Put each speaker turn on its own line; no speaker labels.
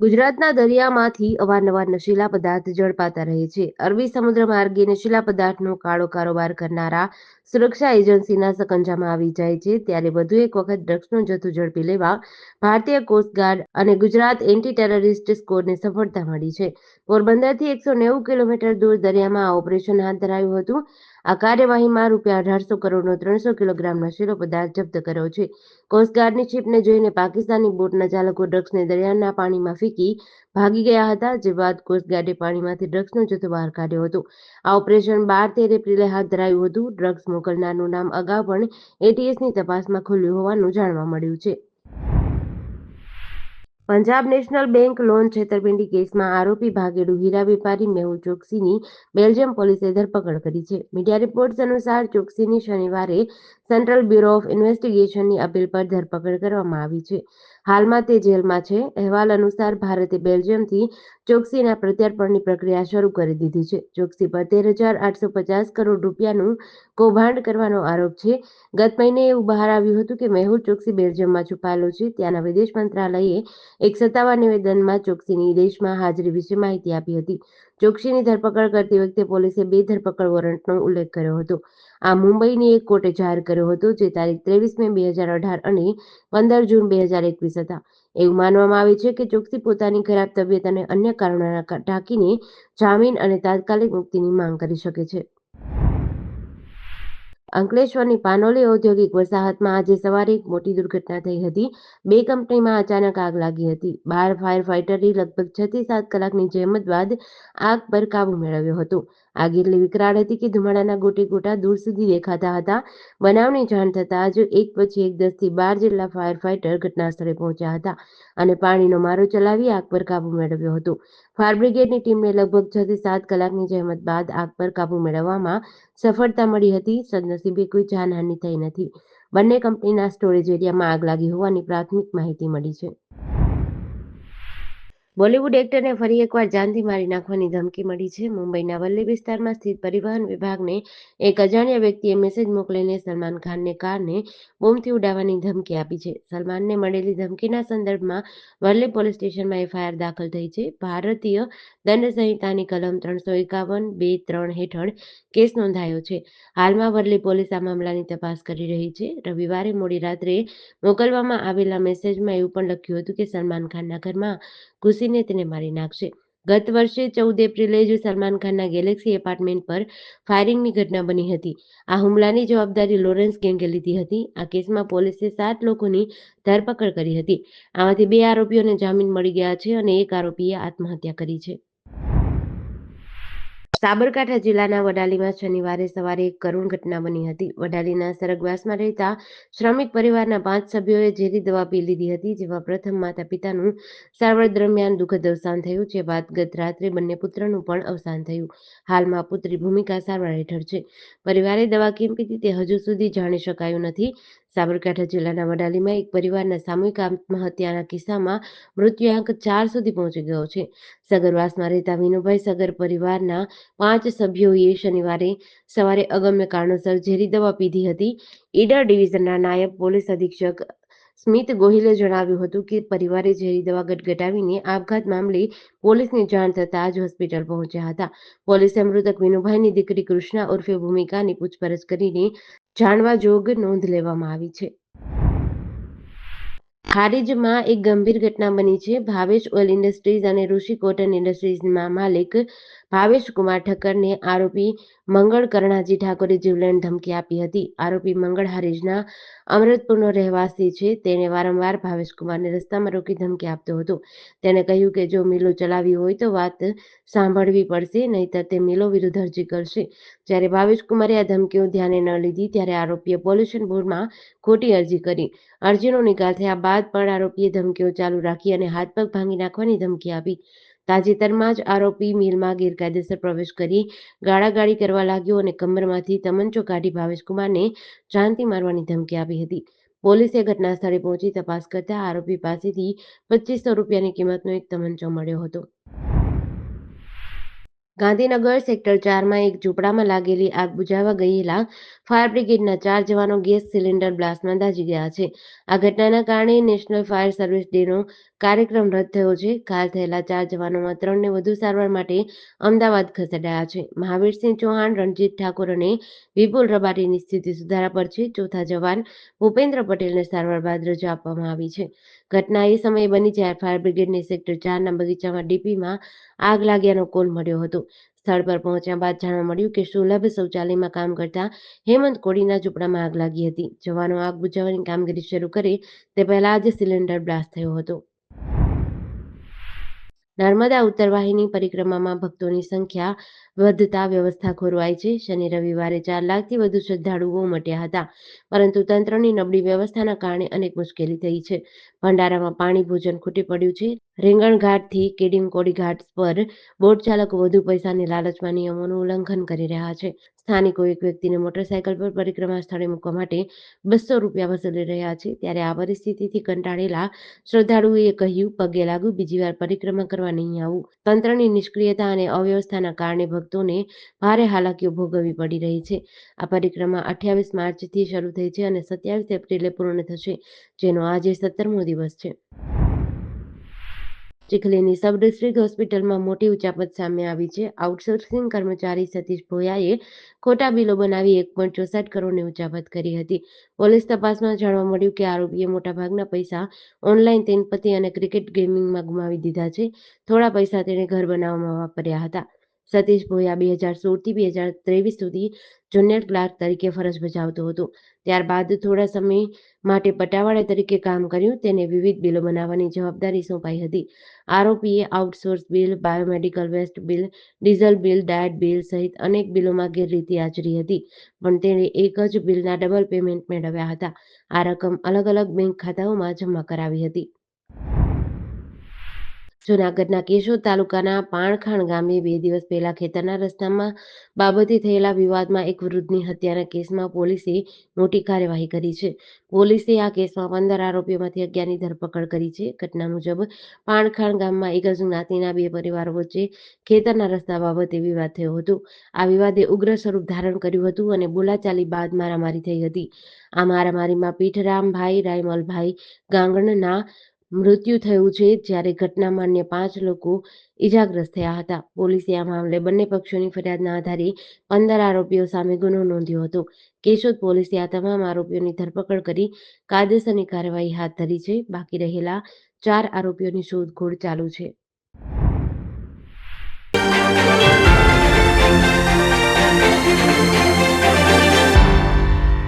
ગુજરાતના દરિયામાંથી અવારનવાર નશીલા પદાર્થ ઝડપાતા રહે છે. અરબી સમુદ્ર માર્ગે નશીલા પદાર્થનો કાળો કારોબાર કરનારા સુરક્ષા એજન્સીના સકંજામાં આવી જાય છે, ત્યારે વધુ એક વખત ડ્રગ્સનો જથ્થો ઝડપી લેવા ભારતીય કોસ્ટગાર્ડ અને ગુજરાત એન્ટી ટેરરિસ્ટ સ્કોડને સફળતા મળી છે. પોરબંદરથી 190 કિલોમીટર દૂર દરિયામાં આ ઓપરેશન હાથ ધરાયું હતું. આ કાર્યવાહીમાં ₹1800 કરોડનો 300 કિલોગ્રામ નશીલો પદાર્થ જપ્ત કર્યો છે. કોસ્ટગાર્ડની શિપને જોઈને પાકિસ્તાની બોટના ચાલકો ડ્રગ્સને દરિયાના પાણીમાં ફેંકી ભાગી ગયા હતા, જે બાદ કોસ્ટગાર્ડે પાણીમાંથી ડ્રગ્સનો જથ્થો બહાર કાઢ્યો હતો. આ ઓપરેશન 12-13 એપ્રિલે હાથ ધરાયું હતું. ડ્રગ્સ મોકલનારનું નામ અગાઉ પણ એટીએસની તપાસમાં ખુલ્યું હોવાનું જાણવા મળ્યું છે. પંજાબ નેશનલ બેંક લોન છેતરપિંડી કેસમાં આરોપી ભાગેડુ હીરા વેપારી મેહુલ ચોકસીની બેલ્જિયમ પોલીસે ધરપકડ કરી છે. મીડિયા રિપોર્ટ્સ અનુસાર ચોકસીની શનિવારે સેન્ટ્રલ બ્યુરો ઓફ ઇન્વેસ્ટિગેશનની અપીલ પર ધરપકડ કરવામાં આવી છે. હાલમાં તે જેલમાં છે. અહેવાલ અનુસાર ભારતે બેલ્જિયમથી ચોકસીના પ્રત્યાર્પણની પ્રક્રિયા શરૂ કરી દીધી છે. ચોકસી પર ₹13,850 કરોડ રૂપિયાનું કૌભાંડ કરવાનો આરોપ છે. ગત મહિને એવું બહાર આવ્યું હતું કે મેહુલ ચોકસી બેલ્જિયમમાં છુપાયેલો છે. ત્યાંના વિદેશ મંત્રાલયે એક સત્તાવાર નિવેદનમાં ચોકસીની દેશમાં હાજરી વિશે માહિતી આપી હતી. ચોકસીની ધરપકડ કરતી વખતે પોલીસે 2 ધરપકડ વોરંટનો ઉલ્લેખ કર્યો હતો. આ મુંબઈની એક કોર્ટે જાહેર કર્યો હતો, જે તારીખ 23 મે 2018 અને 15 જૂન 2021 હતા. એવું માનવામાં આવે છે કે ચોકસી પોતાની ખરાબ તબિયત અને અન્ય કારણોને ટાંકીને જામીન અને તાત્કાલિક મુક્તિની માંગ કરી શકે છે. અંકલેશ્વરની પાનોલી ઔદ્યોગિક વસાહતમાં આજે સવારે એક મોટી દુર્ઘટના થઈ હતી. 2 કંપનીમાં અચાનક આગ લાગી હતી. 12 ફાયર ફાઇટરે લગભગ 6 થી 7 કલાકની જહેમત બાદ આગ પર કાબૂ મેળવ્યો હતો. આગ એટલી વિકરાળ હતી કે ધુમાડાના ગોટે-ગોટા દૂર સુધી દેખાતા હતા. બનાવની જાણ થતાં જ એક પછી એક 10 થી 12 જેટલા ફાયર ફાઇટર ઘટનાસ્થળે પહોંચ્યા હતા અને પાણીનો મારો ચલાવી આગ પર કાબૂ મેળવ્યો હતો. ફાયર બ્રિગેડની ટીમને લગભગ 6 થી 7 કલાકની જહેમત બાદ આગ પર કાબૂ મેળવવામાં સફળતા મળી હતી. સદનસીબે કોઈ જાનહાનિ થઈ નથી. બંને કંપનીના સ્ટોરેજ એરિયામાં આગ લાગી હોવાની પ્રાથમિક માહિતી મળી છે. બોલિવૂડ એક્ટરને ફરી એકવાર જાનથી મારી નાખવાની ધમકી મળી છે. મુંબઈના વલ્લી વિસ્તારમાં સ્થિત પરિવહન વિભાગને એક અજાણ્યા વ્યક્તિએ મેસેજ મોકલીને સલમાન ખાનને કારને બોમ્બથી ઉડાવવાની ધમકી આપી છે. સલમાનને મળેલી ધમકીના સંદર્ભમાં વલ્લી પોલીસ સ્ટેશનમાં એફઆઈઆર દાખલ થઈ છે. ભારતીય દંડ સંહિતાની કલમ 351(2)(3) હેઠળ કેસ નોંધાયો છે. હાલમાં વલ્લી પોલીસ આ મામલાની તપાસ કરી રહી છે. રવિવારે મોડી રાત્રે મોકલવામાં આવેલા મેસેજમાં એવું પણ લખ્યું હતું કે સલમાન ખાનના ઘરમાં ઘૂસીને તેને મારી નાખશે. ગત વર્ષે 14 એપ્રિલે જ સલમાન ખાનના ગેલેક્સી એપાર્ટમેન્ટ પર ફાયરિંગની ઘટના બની હતી. આ હુમલાની જવાબદારી લોરેન્સ ગેંગે લીધી હતી. આ કેસમાં પોલીસે 7 લોકોની ધરપકડ કરી હતી. આમાંથી 2 આરોપીઓને જામીન મળી ગયા છે અને એક આરોપીએ આત્મહત્યા કરી છે. સાબરકાંઠા જિલ્લાના વડાલીમાં શનિવારે સવારે એક કરુણ ઘટના બની હતી. વડાલીના સરગવાસમાં રહેતા શ્રમિક પરિવારના 5 સભ્યોએ ઝેરી દવા પી લીધી હતી, જેમાં પ્રથમ માતા-પિતાનું સારવાર દરમિયાન દુઃખદ અવસાન થયું, જે બાદ ગત રાત્રે બંને પુત્રનું પણ અવસાન થયું. હાલમાં પુત્રી ભૂમિકા સારવાર હેઠળ છે. પરિવારે દવા કેમ પીધી તે હજુ સુધી જાણી શકાયું નથી. સાબરકાંઠા જિલ્લાના વડાલીમાં એક પરિવારના સામૂહિક આત્મહત્યાના કિસ્સામાં મૃત્યુઆંક 4 સુધી પહોંચી ગયો છે. સગરવાસમાં રહેતા વિનુભાઈ સગર પરિવારના 5 સભ્યોએ શનિવારે સવારે અગમ્ય કારણોસર ઝેરી દવા પીધી હતી. ઈડર ડિવિઝનના નાયબ પોલીસ અધિક્ષક સ્મિત ગોહિલે જણાવ્યું હતું કે પરિવારે ઝેરી દવા ગટગટાવીને આપઘાત મામલે પોલીસને જાણ થતાં જ હોસ્પિટલ પહોંચ્યા હતા. પોલીસે મૃતક વિનુભાઈની દીકરી કૃષ્ણા ઉર્ફે ભૂમિકાની પૂછપરછ કરીને જાણવા જોગ નોંધ લેવામાં આવી છે. ખારીજમાં એક ગંભીર ઘટના બની છે. ભાવેશ ઓઇલ ઇન્ડસ્ટ્રીઝ અને ઋષિ કોટન ઇન્ડસ્ટ્રીઝના માલિક ભાવેશ કુમાર ઠક્કરને આરોપી મંગળ કરણાજી ઠાકોરે જીવલેણ ધમકી આપી હતી. આરોપી મંગળ હારીજના અમરતપુરનો રહેવાસી છે. તેણે વારંવાર ભાવેશ કુમારને રસ્તામાં રોકી ધમકી આપતો હતો. તેણે કહ્યું કે જો મિલો ચલાવવી હોય તો વાત સાંભળવી પડશે, નહીંતર તે મિલો વિરુદ્ધ અરજી કરશે. જ્યારે ભાવેશ કુમારે આ ધમકીઓ ધ્યાને ન લીધી ત્યારે આરોપીએ પોલ્યુશન બોર્ડમાં ખોટી અરજી કરી. અરજીનો નિકાલ થયા બાદ પણ આરોપીએ ધમકીઓ ચાલુ રાખી અને હાથ-પગ ભાંગી નાખવાની ધમકી આપી. તાજેતરમાં જ આરોપી મિલમાં ગેરકાયદેસર પ્રવેશ કરી ગાળાગાળી કરવા લાગ્યો અને કમરમાંથી તમંચો કાઢી ભાવેશ કુમારને જાનથી મારવાની ધમકી આપી હતી. પોલીસે ઘટના સ્થળે પહોંચી તપાસ કરતા આરોપી પાસેથી ₹2500 કિંમતનો એક તમંચો મળ્યો હતો. ગાંધીનગર સેક્ટર 4માં એક ઝૂંપડામાં લાગેલી આગ બુઝાવવા ગયેલા ફાયર બ્રિગેડના 4 જવાનો ગેસ સિલિન્ડર બ્લાસ્ટમાં દાઝી ગયા છે. આ ઘટનાના કારણે નેશનલ ફાયર સર્વિસ ડેનો કાર્યક્રમ રદ થયો છે. ઘાયલ થયેલા 4 જવાનોમાં 3ને વધુ સારવાર માટે અમદાવાદ ખસેડાયા છે. મહાવીરસિંહ ચૌહાણ, રણજીત ઠાકોર અને વિપુલ રબારીની સ્થિતિ સુધારા પર છે. ચોથા જવાન ભૂપેન્દ્ર પટેલને સારવાર બાદ રજા આપવામાં આવી છે. ઘટના એ સમયે બની જ્યારે ફાયર બ્રિગેડને સેક્ટર 4ના બગીચામાં ડીપીમાં આગ લાગ્યાનો કોલ મળ્યો હતો. સ્થળ પર પહોંચ્યા બાદ જાણવા મળ્યું કે સુલભ શૌચાલયમાં કામ કરતા હેમંત કોડીના ઝૂંપડામાં આગ લાગી હતી. જવાનો આગ બુઝાવવાની કામગીરી શરૂ કરે તે પહેલા જ સિલિન્ડર બ્લાસ્ટ થયો હતો. નર્મદા ઉત્તરવાહિની પરિક્રમામાં ભક્તોની સંખ્યા વધતા વ્યવસ્થા ખોરવાઈ છે. શનિ રવિવારે 4 લાખથી વધુ શ્રદ્ધાળુઓ ઉમટ્યા હતા, પરંતુ તંત્રની નબળી વ્યવસ્થાના કારણે અનેક મુશ્કેલી થઈ છે. ભંડારામાં પાણી, ભોજન ખૂટી પડ્યું છે. રીંગણઘાટથી કેડિમકોડી ઘાટ પર બોટ ચાલકો વધુ પૈસાની લાલચમાં નિયમોનું ઉલ્લંઘન કરી રહ્યા છે. સ્થાનિકો એક વ્યક્તિને મોટરસાયકલ પર પરિક્રમા સ્થળે મૂકવા માટે 200 રૂપિયા વસૂલી રહ્યા છે. ત્યારે આ પરિસ્થિતિથી કંટાળેલા શ્રદ્ધાળુઓએ કહ્યું, પગે લાગુ, બીજી વાર પરિક્રમા કરવા નહીં આવું. તંત્રની નિષ્ક્રિયતા અને અવ્યવસ્થાના કારણે ભક્તોને ભારે હાલાકીઓ ભોગવવી પડી રહી છે. આ પરિક્રમા 28 માર્ચથી શરૂ થઈ છે અને 27 એપ્રિલે પૂર્ણ થશે, જેનો આજે 17મો દિવસ છે. ચીખલીની સબ ડિસ્ટ્રિક્ટ હોસ્પિટલમાં મોટી ઉચાપત સામે આવી છે. આઉટસોર્સિંગ કર્મચારી સતીશ ભોયાએ ખોટા બિલો બનાવી 1.64 કરોડની ઉચાપત કરી હતી. પોલીસ તપાસમાં જાણવા મળ્યું કે આરોપીએ મોટાભાગના પૈસા ઓનલાઈન તેનપત્તી અને ક્રિકેટ ગેમિંગમાં ગુમાવી દીધા છે. થોડા પૈસા તેણે ઘર બનાવવામાં વાપર્યા હતા. સતીશ ભોયા 2016થી 2023 સુધી જુનિયર ક્લાર્ક તરીકે ફરજ બજાવતો હતો. ત્યારબાદ થોડા સમય માટે પટાવાળા તરીકે કામ કર્યું. તેને વિવિધ બિલો બનાવવાની જવાબદારી સોંપાઈ હતી. આરોપીએ outsource bill, biomedical waste bill, diesel bill, diet bill સહિત અનેક બિલોમાં ગેરરીતિ આચરી હતી, પણ તેણે એક જ બિલના ડબલ પેમેન્ટ મેળવ્યા હતા. આ રકમ અલગ અલગ બેંક ખાતાઓમાં જમા કરાવી હતી. જૂનાગઢના કેશોદ તાલુકાના પાણખાણ ગામે 2 દિવસ પહેલા ખેતરના રસ્તામાં બાબતે થયેલા વિવાદમાં એક વૃદ્ધની હત્યાના કેસમાં પોલીસે મોટી કાર્યવાહી કરી છે. પોલીસે આ કેસમાં 15 આરોપીઓમાંથી 11ની ધરપકડ કરી છે. ઘટના મુજબ પાણખાણ ગામમાં એક જ જ્ઞાતિના 2 પરિવારો વચ્ચે ખેતરના રસ્તા બાબતે વિવાદ થયો હતો. આ વિવાદે ઉગ્ર સ્વરૂપ ધારણ કર્યું હતું અને બોલાચાલી બાદ મારામારી થઈ હતી. આ મારામારીમાં પીઠરામભાઈ રાયમલભાઈ ગાંગણના મૃત્યુ થયું છે, જ્યારે ઘટનામાં અન્ય 5 લોકો ઈજાગ્રસ્ત થયા હતા. પોલીસે આ મામલે બંને પક્ષોની ફરિયાદના આધારે 15 આરોપીઓ સામે ગુનો નોંધ્યો હતો. કેશોદ પોલીસે આ તમામ આરોપીઓની ધરપકડ કરી કાયદેસરની કાર્યવાહી હાથ ધરી છે. બાકી રહેલા 4 આરોપીઓની શોધખોળ ચાલુ છે.